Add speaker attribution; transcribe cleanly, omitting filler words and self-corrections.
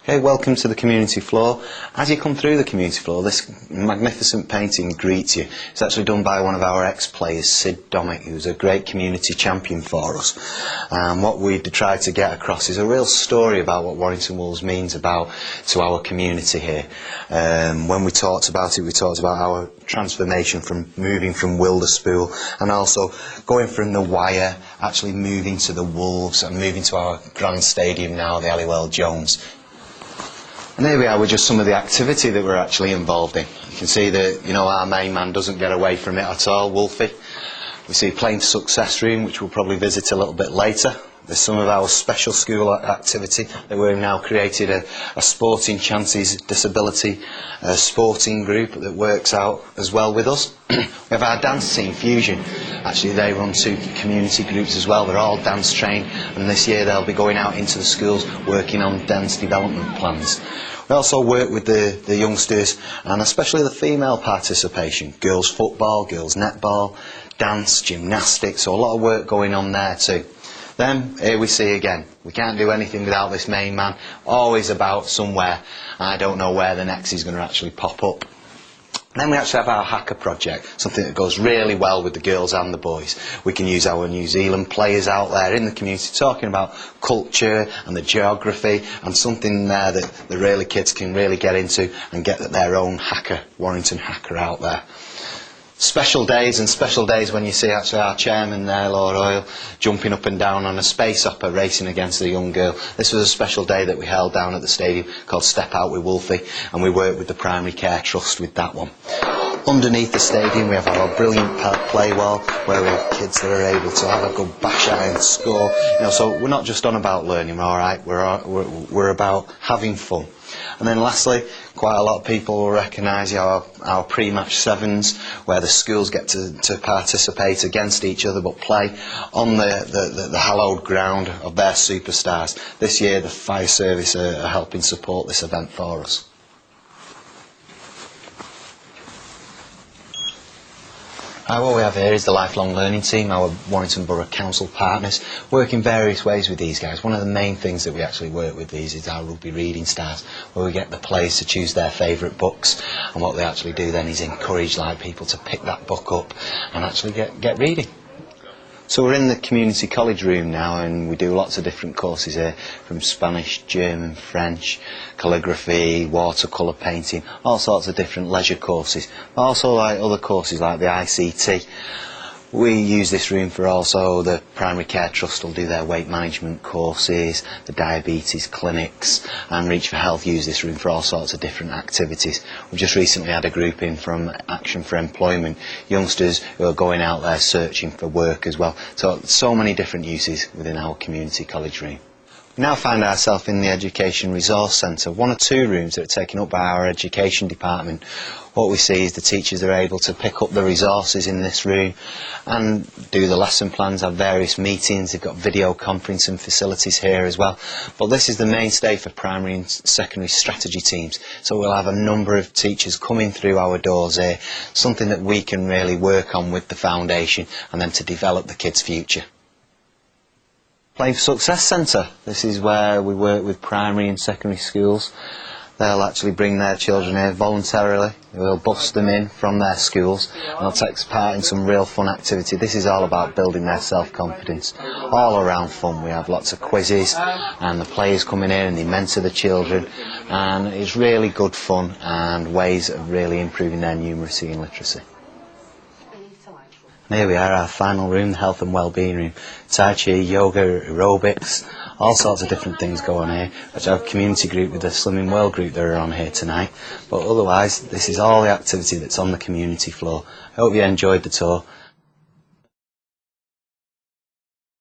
Speaker 1: Okay, welcome to the community floor. As you come through the community floor, this magnificent painting greets you. It's actually done by one of our ex-players, Sid Domick, who's a great community champion for us. What we tried to get across is a real story about what Warrington Wolves means to our community here. When we talked about it, we talked about our transformation from moving from Wilderspool and also going from the Wire, actually moving to the Wolves and moving to our grand stadium now, the Halliwell Jones. And here we are with just some of the activity that we're actually involved in. You can see that, our main man doesn't get away from it at all, Wolfie. We see Playing Success Room, which we'll probably visit a little bit later. There's some of our special school activity that we've now created a Sporting Chances Disability sporting group that works out as well with us. We have our dance team, Fusion. Actually, they run 2 community groups as well. They're all dance trained, and this year they'll be going out into the schools working on dance development plans. We also work with the youngsters, and especially the female participation. Girls football, girls netball, dance, gymnastics, so a lot of work going on there too. Then, here we see again, we can't do anything without this main man, always about somewhere. I don't know where the next is going to actually pop up. Then we actually have our hacker project, something that goes really well with the girls and the boys. We can use our New Zealand players out there in the community talking about culture and the geography, and something there that the really kids can really get into and get their own hacker, Warrington hacker out there. Special days when you see actually our chairman there, Lord Oil, jumping up and down on a space hopper racing against a young girl. This was a special day that we held down at the stadium called Step Out with Wolfie, and we worked with the Primary Care Trust with that one. Underneath the stadium we have our brilliant play wall where we have kids that are able to have a good bash at and score. So we're not just on about learning, alright, we're about having fun. And then lastly, quite a lot of people will recognise our pre-match sevens, where the schools get to participate against each other but play on the hallowed ground of their superstars. This year the fire service are helping support this event for us. What we have here is the Lifelong Learning Team, our Warrington Borough Council partners, work in various ways with these guys. One of the main things that we actually work with these is our Rugby Reading Stars, where we get the players to choose their favourite books, and what they actually do then is encourage people to pick that book up and actually get reading. So we're in the community college room now, and we do lots of different courses here, from Spanish, German, French, calligraphy, watercolour painting, all sorts of different leisure courses. Also other courses like the ICT. We use this room for also the Primary Care Trust will do their weight management courses, the diabetes clinics, and Reach for Health use this room for all sorts of different activities. We've just recently had a group in from Action for Employment, youngsters who are going out there searching for work as well. So many different uses within our community college room. We now find ourselves in the Education Resource Centre, one of 2 rooms that are taken up by our education department. What we see is the teachers are able to pick up the resources in this room and do the lesson plans, have various meetings. They've got video conferencing facilities here as well. But this is the mainstay for primary and secondary strategy teams. So we'll have a number of teachers coming through our doors here, something that we can really work on with the foundation and then to develop the kids' future. Playing Success Centre. This is where we work with primary and secondary schools. They'll actually bring their children here voluntarily. We'll bus them in from their schools and they'll take part in some real fun activity. This is all about building their self-confidence. All around fun. We have lots of quizzes and the players come in here and they mentor the children, and it's really good fun and ways of really improving their numeracy and literacy. And here we are, our final room, the Health and Wellbeing room. Tai Chi, yoga, aerobics, all sorts of different things go on here. Which our community group with the Slimming World group that are on here tonight. But otherwise, this is all the activity that's on the community floor. I hope you enjoyed the tour.